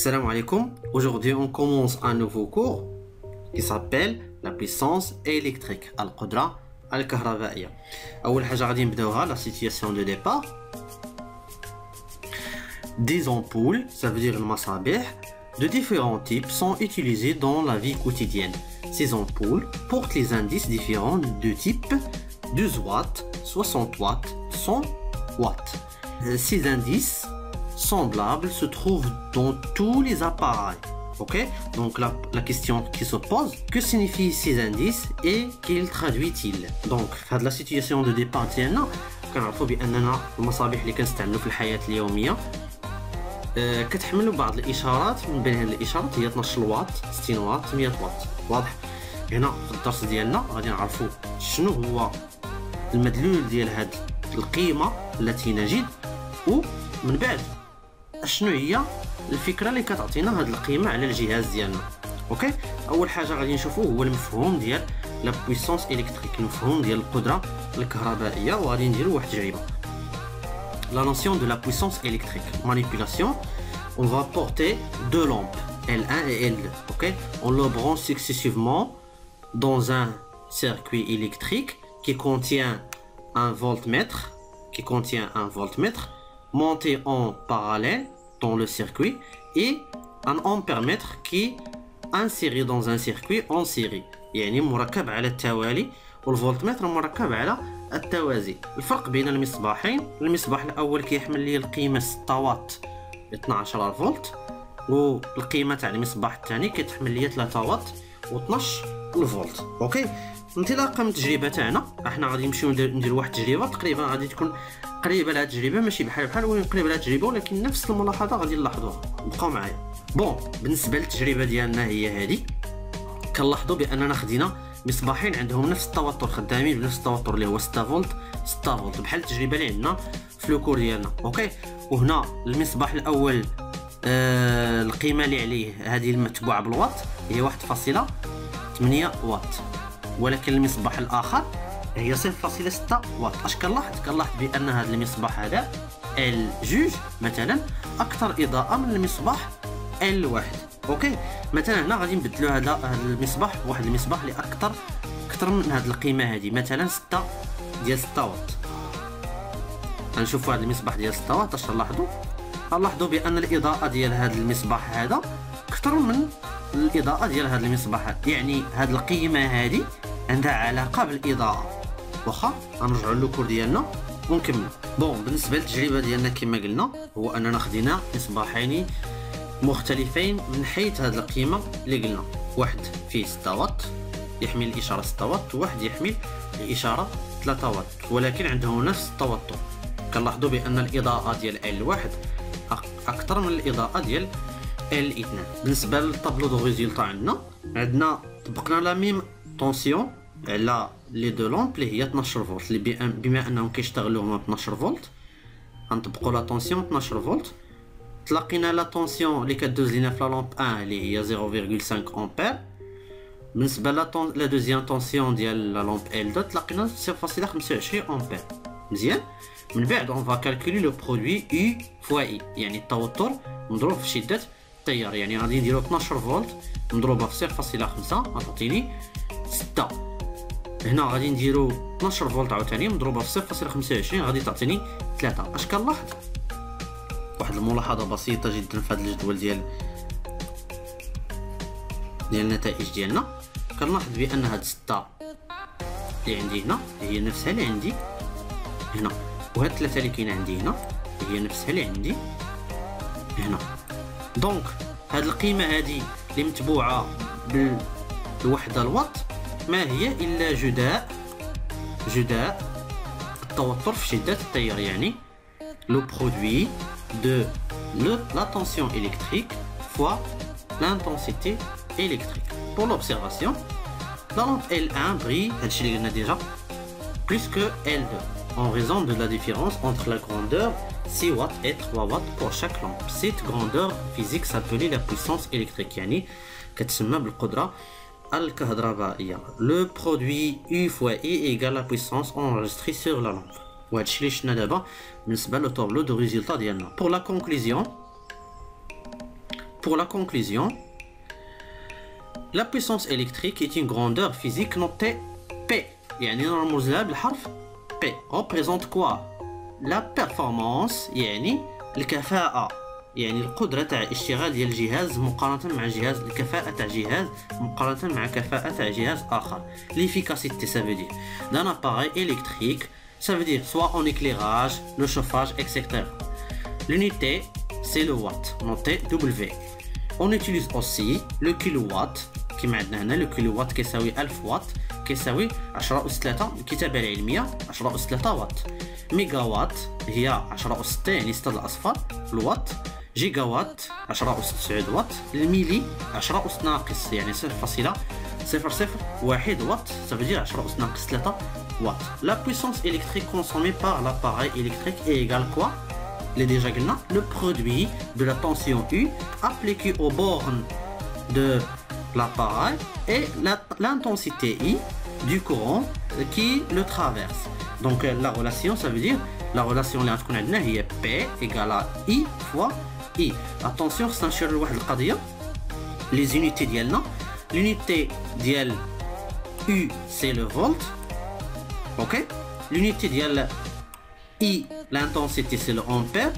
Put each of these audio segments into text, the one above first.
Salam alaikum. Aujourd'hui, on commence un nouveau cours qui s'appelle la puissance électrique. Al-Qudra al-Kahrabaïya. أول حاجة غادي نبداوها la situation de départ. Des ampoules, ça veut dire المصابيح, de différents types sont utilisées dans la vie quotidienne. Ces ampoules portent les indices différents de type 12 watts, 60 watts, 100 watts. Ces indices semblables se trouvent dans tous les appareils. Ok? Donc la question qui se pose, que signifient ces indices et qu'ils traduisent-ils? Donc dans la situation de départ ديالنا كنعرفوا باننا المصابيح اللي كنستعملوا في الحياة اليومية كتحمل بعض الاشارات. من بين هذه الاشارات هي 12 واط، 60 واط، 100 واط. واضح؟ هنا في الدرس ديالنا غادي نعرفوا شنو هو المدلول ديال هذه القيمة التي نجد، ومن بعد شنو هي الفكره اللي كتعطينا هذه القيمه على الجهاز ديالنا. اوكي، اول حاجه غادي نشوفوا هو المفهوم ديال لا بويسونس الكتريك، المفهوم ديال القدره الكهربائيه، وغادي نديروا واحد التجربه. La notion de la puissance électrique. Manipulation. On va porter deux lampes, L1 et L2. Ok, on le branche successivement dans un circuit électrique qui contient un voltmètre monté en parallèle dans le circuit et un ampèremètre qui est inséré dans un circuit en série، يعني مركب على التوالي، والفولتمتر مركب على التوازي. الفرق بين المصباحين، المصباح الاول كيحمل لي القيمه 6 واط 12 فولت، والقيمه تاع المصباح الثاني كتحمل لي 3 واط و12 فولت. اوكي، انطلاقا من التجربه تاعنا احنا غادي نمشيو نديروا واحد التجربه تقريبا غادي تكون قريبه لهاد التجربه، ماشي بحال ولكن قريبه لهاد التجربه، ولكن نفس الملاحظه غادي نلاحظوها. بقاو معايا. بون، بالنسبه للتجربه ديالنا هي هذه، كنلاحظوا باننا خدينا مصباحين عندهم نفس التوتر، خدامين بنفس التوتر اللي هو 6 فولت 6 فولت، بحال التجربه اللي عندنا في لوكور ديالنا. اوكي، وهنا المصباح الاول القيمه اللي عليه هذه المتبوعه بالواط هي 1.8 واط، ولكن المصباح الاخر هي 0.6 واط. اش كنلاحظ بان هذا المصباح هذا L2 مثلا اكثر اضاءه من المصباح L1. اوكي، مثلا هنا غادي نبدلوا هذا المصباح بواحد المصباح اللي اكثر من هذه القيمه هذه، مثلا 6 واط. غنشوفوا هذا المصباح ديال 6 واط. اش نلاحظوا بان الاضاءه ديال هذا المصباح هذا اكثر من الاضاءه ديال هذا المصباح هذا، يعني هذه القيمه هذه عندها علاقه بالاضاءه. واخا غنرجعوا للكور ديالنا ونكمل. بون، بالنسبه للتجربه ديالنا كما قلنا هو اننا خدينا مصباحين مختلفين من حيث هذه القيمه اللي قلنا. واحد فيه 6 واط يحمل الاشاره 6 واط، وواحد يحمل الاشاره 3 واط، ولكن عندهم نفس التوتر. كنلاحظوا بان الاضاءه ديال L1 اكثر من الاضاءه ديال L2. بالنسبه للطابلو دو ريزولطا عندنا طبقنا لا ميم طونسيون على لي دو لامب اللي هي 12 فولت، اللي بما انهم كيشتغلوا هما 12 فولت غنطبقوا لا طونسيون 12 فولت. تلاقينا لا طونسيون اللي كدوز لينا في لا لامب 1 اللي هي 0.5 امبير. بالنسبه لا دوزيام طونسيون ديال لا لامب L2 تلاقينا 0.25 امبير. مزيان، من بعد اون فا كالكولي لو برودوي U فوا I، يعني التوتر مضروب في شده التيار، يعني غادي نديرو 12 فولت مضروبه في 0.5 غتعطيني 6. هنا غادي نديرو 12 فولت عاوتاني مضروبه في 0.25 غادي تعطيني 3. اش كنلاحظ؟ واحد الملاحظه بسيطه جدا في هذا الجدول ديال النتائج ديالنا. كنلاحظ بان هاد 6 اللي عندي هنا هي نفسها اللي عندي هنا، وهاد 3 اللي كاينه عندي هنا هي نفسها اللي عندي هنا. دونك هاد القيمه هادي اللي متبوعه بالوحده الواط ما هي الا جداء التوتر في شده التيار، يعني لو برودوي de la tension électrique fois l'intensité électrique. Pour l'observation, la lampe L1 brille plus que L2 en raison de la différence entre la grandeur 6 watts et 3 watts pour chaque lampe. Cette grandeur physique s'appelle la puissance électrique، يعني كتسمى بالقدرة الكهربائية. Le produit U fois I égale la puissance enregistrée sur la lampe. وهادشي اللي شفنا دابا بالنسبه لو طابلو دو ريزولطا ديالنا. بور لا كونكلوزيون pour la conclusion, la puissance électrique est une grandeur physique notée P. يعني نرمز لها بالحرف P. représente quoi? La performance يعني الكفاءة، يعني القدرة تاع اشتغال ديال الجهاز مقارنة مع جهاز، الكفاءة تاع جهاز مقارنة مع كفاءة تاع جهاز آخر. L'efficacité ça veut dire d'un appareil électrique, ça veut dire soit en éclairage, le chauffage, etc. L'unité c'est le watt, noté W. On utilise aussi le kilowatt كما عندنا هنا. le kilowatt كيساوي 1000 واط، كيساوي 10 أس 3 الكتابة العلمية 10 أس 3 واط. ميجا وات هي 10 أس 6 يعني 6 الأصفار الوات. جيجا وات 10 أس 9 واط. الميلي 10 أس ناقص يعني 0.001 watt, ça veut dire 10 أس ناقص 3 watt. La puissance électrique consommée par l'appareil électrique est égale quoi? Les déjà قلنا le produit de la tension U appliquée aux bornes de l'appareil et l'intensité I du courant qui le traverse. Donc la relation ça veut dire la relation اللي غتكون عندنا هي P égale à I fois I. Attention خصنا نشيرو لواحد القضية. Les unités ديالنا l'unité ديال U c'est le volt. OK. L'unité ديال I l'intensité c'est le ampère.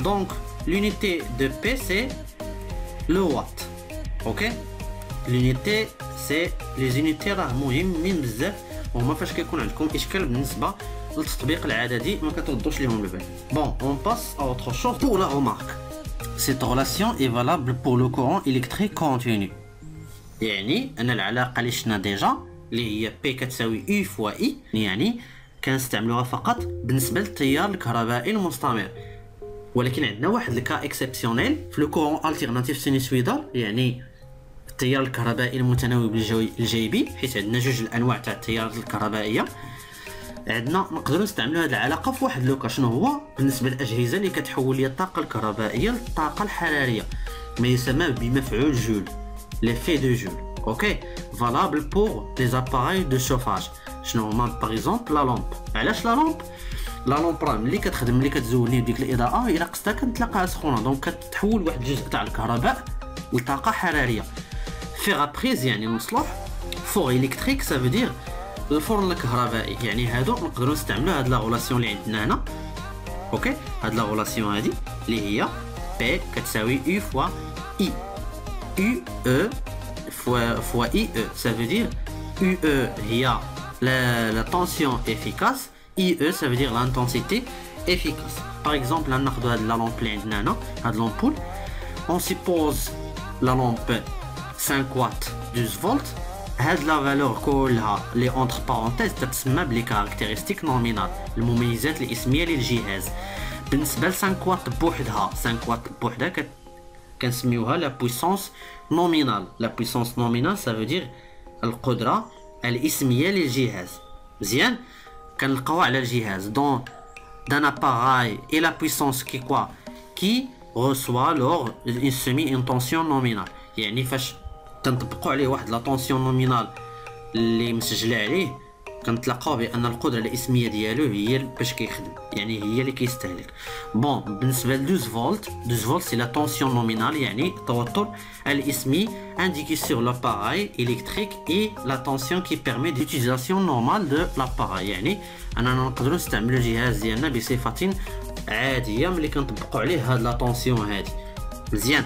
Donc l'unité de P c'est le watt. OK. L'unité c'est les unités راه مهمين بزاف، وهما فاش كيكون عندكم اشكال بالنسبه للتطبيق العددي ما كتردوش ليهم البال. Bon, on passe à autre chose pour la remarque. Cette relation est valable pour le courant électrique continu. يعني ان العلاقه اللي شفنا ديجا اللي هي P كتساوي U فوا I يعني كنستعملوها فقط بالنسبه للتيار الكهربائي المستمر. ولكن عندنا واحد الكا اكسبسيونيل في لو كورون التيرناتيف سينوسويدال، يعني التيار الكهربائي المتناوب الجيبي، حيت عندنا جوج الانواع تاع التيارات الكهربائيه. عندنا نقدروا نستعملوا هذه العلاقه في واحد لوكا شنو هو بالنسبه للاجهزه اللي كتحول لي الطاقه الكهربائيه للطاقه الحراريه، ما يسمى بمفعول جول، l'effet de Joule. OK, valable pour les appareils de chauffage. شنو هما باغ اكزومبل لا لامب. علاش لا لامب؟ لا لامب راه ملي كتخدم ملي كتزولني بديك الاضاءه الا قصتها كنتلاقاها سخونه، دونك كتحول واحد الجزء تاع الكهرباء لطاقه حراريه. فيغابريز يعني المصلوح. فور الكتريك سا فو دير الفرن الكهربائي، يعني هادو نقدروا نستعملوا هاد لا غولاسيون اللي عندنا هنا. اوكي، هاد لا غولاسيون هادي اللي هي بي كتساوي يو فوا اي. يو او فوا اي او سا فو دير يو او هي la tension efficace, IE ça veut dire l'intensité efficace. Par exemple, on a la lampe de l'ampoule. On suppose la lampe 5 watts 12 volts. La valeur اللي entre parenthèses تتسمى les caractéristiques nominales, المميزات الاسمية للجهاز. بالنسبة ل 5 واط بوحدها 5 واط بوحدها كنسميوها la puissance nominale. La puissance nominale ça veut dire القدرة الاسميه للجهاز. مزيان كنلقاو على الجهاز دون دان اباراي اي لا بويسونس كي كوا كي reçoit lors une semi une tension nominale، يعني فاش تنطبقوا عليه واحد لا طونسيون نومينال اللي مسجله عليه كنتلقاو بان القدره الاسميه ديالو هي باش كيخدم، يعني هي اللي كيستهلك. بون بالنسبه ل 12 فولت 12 فولت سي لا طونسيون نومينال، يعني التوتر الاسمي indiqué sur l'appareil électrique et la tension qui permet d'utilisation normale de l'appareil. يعني اننا نقدروا نستعملوا الجهاز ديالنا بصفه عاديه ملي كنطبقوا عليه هاد لا طونسيون هادي. مزيان.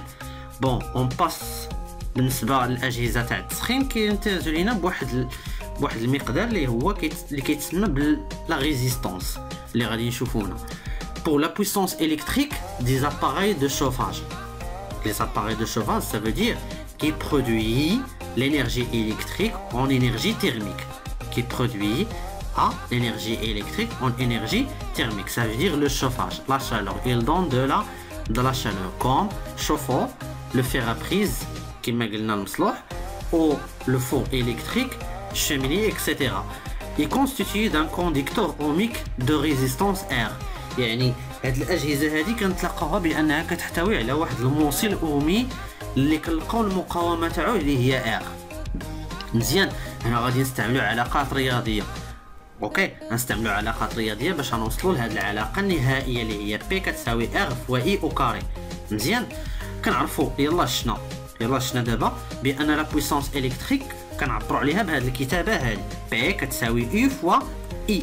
بون اون باس بالنسبه للاجهزه تاع التسخين كيمتازوا لينا بواحد المقدار اللي هو اللي كيتسمى بلا ريزيستانس اللي غادي نشوفوا هنا. pour la puissance électrique des appareils de chauffage. Les appareils de chauffage ça veut dire qui produit l'énergie électrique en énergie thermique, qui produit l'énergie électrique en énergie thermique, ça veut dire le chauffage, la chaleur. Il donne de la chaleur comme chauffe-eau, le fer à prise كما قلنا المصلوح ou le four électrique, cheminée, etc. Il constitue d'un conducteur ohmique de résistance R. يعني هاد الأجهزة هذه كنتلقاوها بأنها كتحتوي على واحد الموصل أومي اللي كنلقاو المقاومة تاعو اللي هي R. مزيان. هنا غادي نستعملوا علاقات رياضية. اوكي، غنستعملوا علاقات رياضية باش نوصلوا لهاد العلاقة النهائية اللي هي P كتساوي R فوا I أو كاري. مزيان. كنعرفوا يلا شنا دابا بان لا بويسونس الكتريك كنعبروا عليها بهذه الكتابه هذه بي كتساوي اي فوا اي،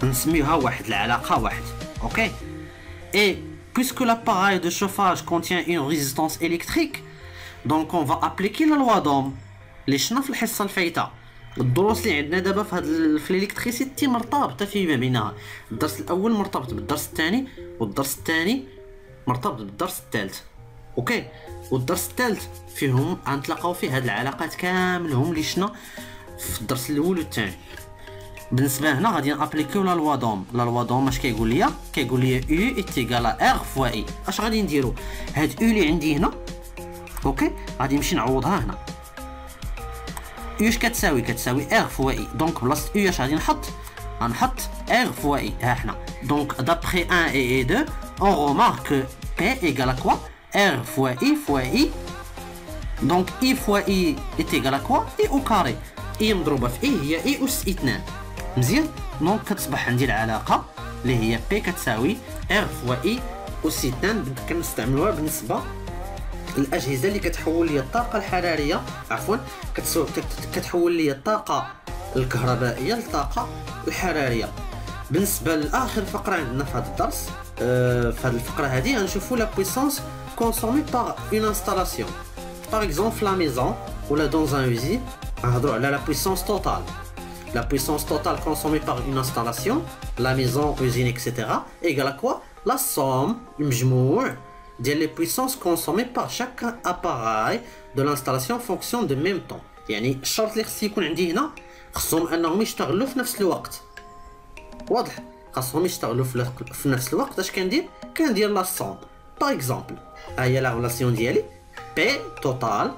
نسميوها واحد العلاقه واحد. اوكي. Et puisque l'appareil de chauffage contient une résistance électrique, donc on va appliquer la loi d'Ohm اللي شفنا في الحصه الفايته. الدروس اللي عندنا دابا في الالكتريسيتي مرتبطه فيما بينها. الدرس الاول مرتبط بالدرس الثاني، والدرس الثاني مرتبط بالدرس الثالث. اوكي. والدرس الثالث فيهم غنتلاقاو فيه هاد العلاقات كاملهم اللي شفنا في الدرس الاول والثاني. بالنسبه هنا غادي نابليكيو لا لوا دوم. لا لوا دوم اش كيقول لي؟ كيقول لي يو ايتيغال ار فوا اي. اش غادي نديرو؟ هاد يو اللي عندي هنا اوكي غادي نمشي نعوضها هنا. يو اش كتساوي؟ كتساوي ار فوا اي. دونك بلاصه يو اش غادي غنحط ار فوا اي. ها حنا دونك دابخي 1 اي 2 اون رومارك بي ايغال كوا ار فوا اي فوا اي. دونك اي فوا اي ايتيغال كوا اي او كاري. اي مضروبه في اي هي اي اس 2. مزيان. دونك كتصبح عندي العلاقه اللي هي بي كتساوي ار فوا اي اس 2. كنستعملوها بالنسبه الاجهزه اللي كتحول لي الطاقه الحراريه كتحول لي الطاقه الكهربائيه للطاقه الحراريه. بالنسبه لاخر فقره عندنا في هذا الدرس، في هذه الفقره هذه غنشوفوا لا بويسونس كونسومي باغ اون انستالاسيون. باغ اكزومبل في لا ميزون ولا دون ان يوزين غنهضروا على لا بويسونس توتال. La puissance totale consommée par une installation, la maison, usine, etc. égale à quoi? La somme, المجموع ديال les puissances consommées par chaque appareil de l'installation en fonction de même temps. يعني الشرط اللي خص يكون عندي هنا خصهم انهم يشتغلوا في نفس الوقت. واضح؟ خاصهم يشتغلوا في نفس الوقت. اش كندير لا somme. باغ اكزومبل ها هي لا ريلاسيون ديالي بي توتال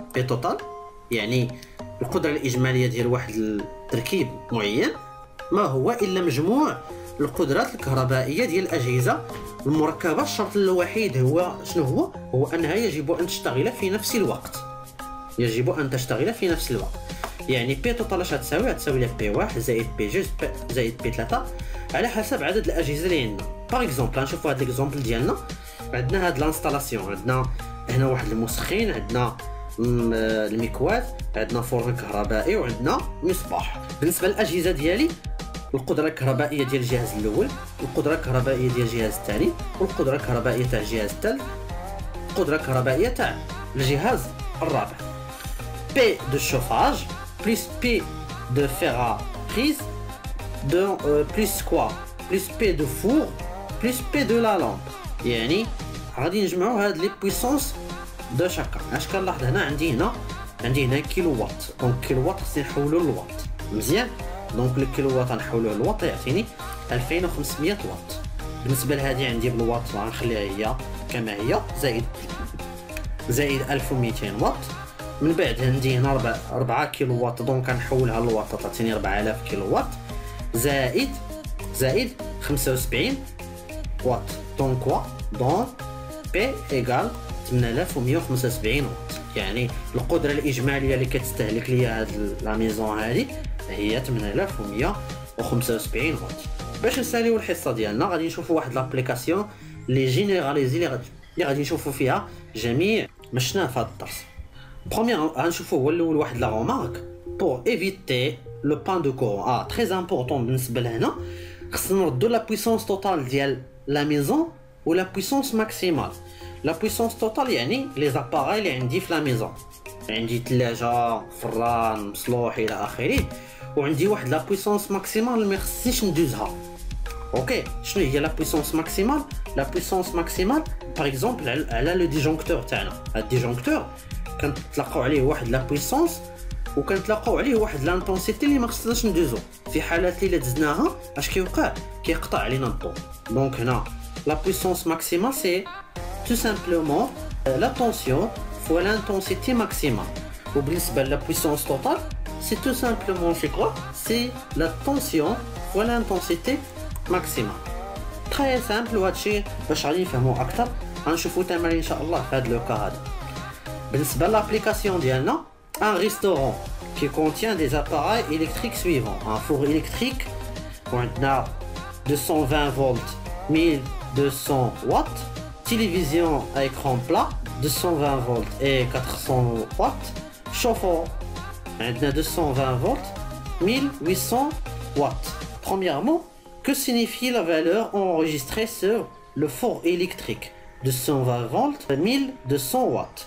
يعني القدرة الإجمالية ديال واحد التركيب معين ما هو إلا مجموع القدرات الكهربائية ديال الأجهزة المركبة. الشرط الوحيد هو شنو هو أنها يجب أن تشتغل في نفس الوقت. يعني بي توتال اش غتساوي لها بي 1 زائد بي 2 زائد بي 3 على حسب عدد الأجهزة اللي عندنا. باغ اكزومبل غنشوفوا هاد ليكزومبل ديالنا. عندنا هاد لانستالاسيون، عندنا هنا واحد المسخن، عندنا المكواة، عندنا فرن كهربائي، وعندنا مصباح. بالنسبه للاجهزه ديالي القدره الكهربائيه ديال الجهاز الاول، القدره الكهربائيه ديال الجهاز الثاني، والقدره الكهربائيه تاع الجهاز الثالث، القدره الكهربائيه تاع الجهاز الرابع. بي دو شوفاج بلس بي دو فيرابريز دو بلس كوا بلس بي دو فور بلس بي دو لا لامب. يعني غادي نجمعوا هاد لي بويسونس دو شاكا. اش كنلاحظ هنا عندي هنا كيلو وات. دونك كيلو وات خصني نحولو للوات. مزيان. دونك الكيلو وات غنحولوه للوات يعطيني 2500 وات. بالنسبه لهذه عندي بالوات غنخليها هي كما هي زائد 1200 وات. من بعد عندي هنا 4 كيلو وات، دونك غنحولها للوات تعطيني 4000 كيلو وات زائد 75 وات. دونك بي ايغال 8175 وات. يعني القدره الاجماليه اللي كتستهلك ليا هاد لا ميزون هذه هي 8175 وات. باش نساليو الحصه ديالنا غادي نشوفوا واحد لابليكاسيون لي جينيراليزي اللي غادي نشوفوا فيها جميع ما شفناه في هذا الدرس. بروميير غنشوفوا هو الاول واحد لا رومارك بور ايفيتي لو بان دو كورون. تري امبورطون بالنسبه لهنا خصنا نردوا لا بويسونس توتال ديال لا ميزون ولا بويسونس ماكسيمال. لا بويسونس توتال يعني لي زاباراي اللي عندي في لا ميزون. عندي ثلاجه، فران، مصلوح الى اخره، وعندي واحد لا بويسونس ماكسيمال ما خصنيش ندوزها. اوكي. شنو هي لا بويسونس ماكسيمال؟ لا بويسونس ماكسيمال باغ اكزومبل على لو ديجونكتور تاعنا. هاد الديجونكتور كنتلاقاو عليه واحد لا بويسونس وكنتلاقاو عليه واحد لانتونسيتي اللي ما خصناش ندوزو. في حالات اللي دزناها اش كيوقع؟ كيقطع علينا الضوء. دونك هنا لا بويسونس ماكسيمال سي tout simplement la tension fois l'intensité maximale. Ou بالنسبة la puissance totale, c'est tout simplement c'est quoi? C'est la tension fois l'intensité maximale. Très simple وهادشي باش غادي نفهمو اكثر غنشوفو تمارين ان شاء الله في هاد لو كا هذا. بالنسبة لابليكاسيون ديالنا un restaurant qui contient des appareils électriques suivants. Un four électrique وعندنا 220 volts 1200 watts télévision à écran plat 220 volts et 400 watts, chauffe-eau عندنا 220 volts 1800 watts. Premièrement, que signifie la valeur enregistrée sur le four électrique 220 volts 1200 watts?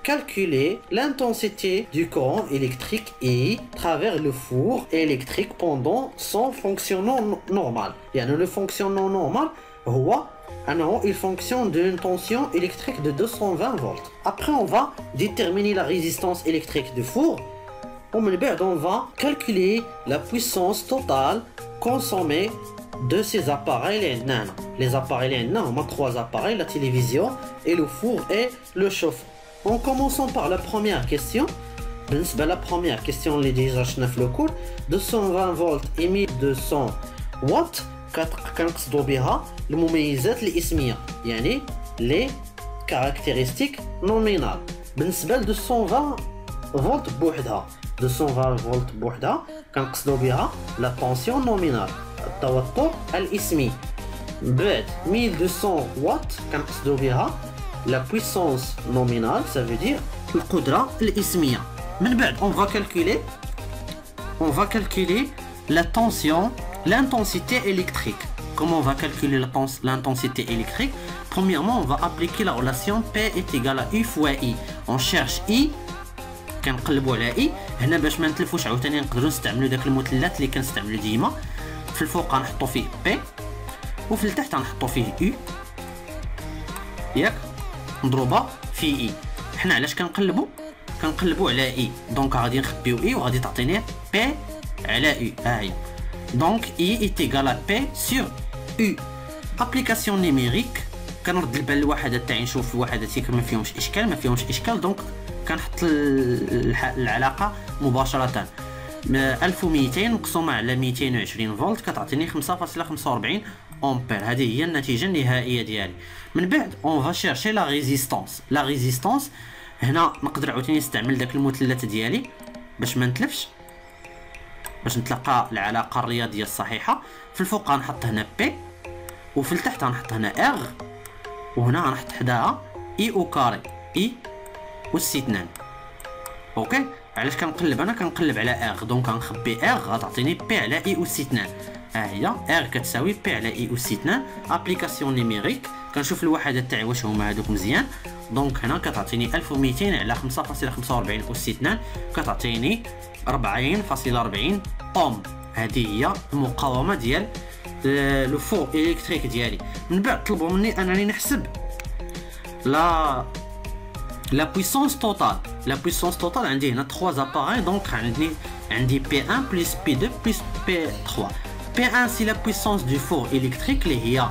Calculer l'intensité du courant électrique I travers le four électrique pendant son fonctionnement normal. يعني le fonctionnement normal هو أنه il fonctionne d'une tension électrique de 220 volts. Après on va déterminer la résistance électrique du four. ومن بعد on va calculer la puissance totale consommée de ces appareils. Les appareils اللي عندنا هما 3 appareils, la télévision et le four et le chauffe. En commençant par la première question. بالنسبة la première question اللي ديجا شفنا في لو كور 220 فولت et 1200 وات كنقصدوا بها المميزات الاسمية يعني لي كاركتيرستيك نومينال. بالنسبة ل 220 فولت بوحدها 220 فولت بوحدها كنقصدوا بها لا طونسيون نومينال التوتر الاسمي. بعد 1200 وات كنقصدوا بها la puissance nominale, ça veut dire القدرة الاسمية. من بعد on va calculer la tension, l'intensité électrique. Comment on va calculer l'intensité électrique? Premièrement, on va appliquer la relation P est égal à U fois I. On cherche I, كنقلبوا على I. هنا باش ما نتلفوش عاوتاني نقدروا نستعملوا داك المثلث اللي كنستعملوا ديما. في الفوق غنحطوا فيه P وفي التحت غنحطوا فيه U. ياك مضروبه في اي. حنا علاش كنقلبوا على اي؟ دونك غادي نخبيو اي وغادي تعطيني بي على اي. هاهي دونك اي ايت ايغال ا بي سور او. ابليكاسيون نيميريك كنرد البال الوحدات تاعي نشوف الوحدات ياك ما فيهمش اشكال دونك كنحط العلاقه مباشره. 1200 مقسومه على 220 فولت كتعطيني 5.45 امبير. هذه هي النتيجه النهائيه ديالي. من بعد اون فا شيرشي لا ريزيستانس. هنا نقدر عاوتاني نستعمل داك المثلث ديالي باش ما نتلفش، باش نتلقى العلاقه الرياضيه الصحيحه. في الفوق غنحط هنا بي وفي التحت غنحط هنا ار وهنا غنحط حداها اي او كاري اي والسي 2. اوكي علاش كنقلب؟ انا كنقلب على ار دونك غنخبي ار غتعطيني بي على اي او سي 2. ها هي ار كتساوي بي على اي او سي 2. ابليكاسيون نيميريك كنشوف الوحدات تاعي واش هما هذوك مزيان. دونك هنا كتعطيني 1200 على 5.45 او سي 2 كتعطيني 40.40 اوم. هذه هي المقاومه ديال لو فور الكتريك ديالي. من بعد طلبوا مني انني نحسب لا puissance totale. La puissance totale عندي هنا 3 appareils دونك عندي P1 plus P2 plus P3. P1 c'est la puissance du four électrique اللي هي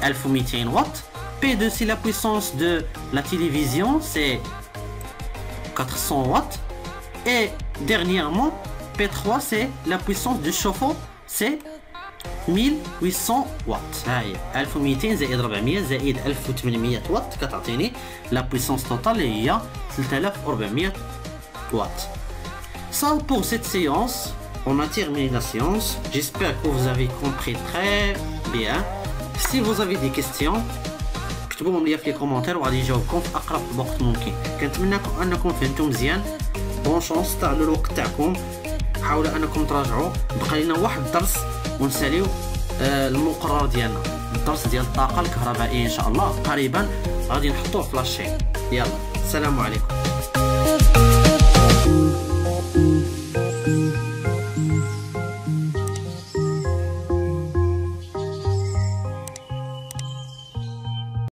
1200 watts. P2 c'est la puissance de la télévision, c'est 400 watts. Et dernièrement P3 c'est la puissance du chauffe-eau, c'est 1800 watts. هاي 1200 زائد 400 زائد 1800 watts كتعطيني la puissance totale اللي هي 3400 watts. Ça pour cette séance, on a terminé la séance. J'espère que vous avez compris très bien. Si vous avez des questions كتبوهم لي في لي كومونتير وغادي نجاوبكم في اقرب وقت ممكن. كنتمنى انكم فهمتوا مزيان. بون شونس، استغلوا الوقت تاعكم، حاولوا انكم تراجعوا. بقى لنا واحد الدرس ونساليو المقرر ديالنا، الدرس ديال الطاقه الكهربائيه ان شاء الله قريبا غادي نحطوه في لاشين. يلا السلام عليكم.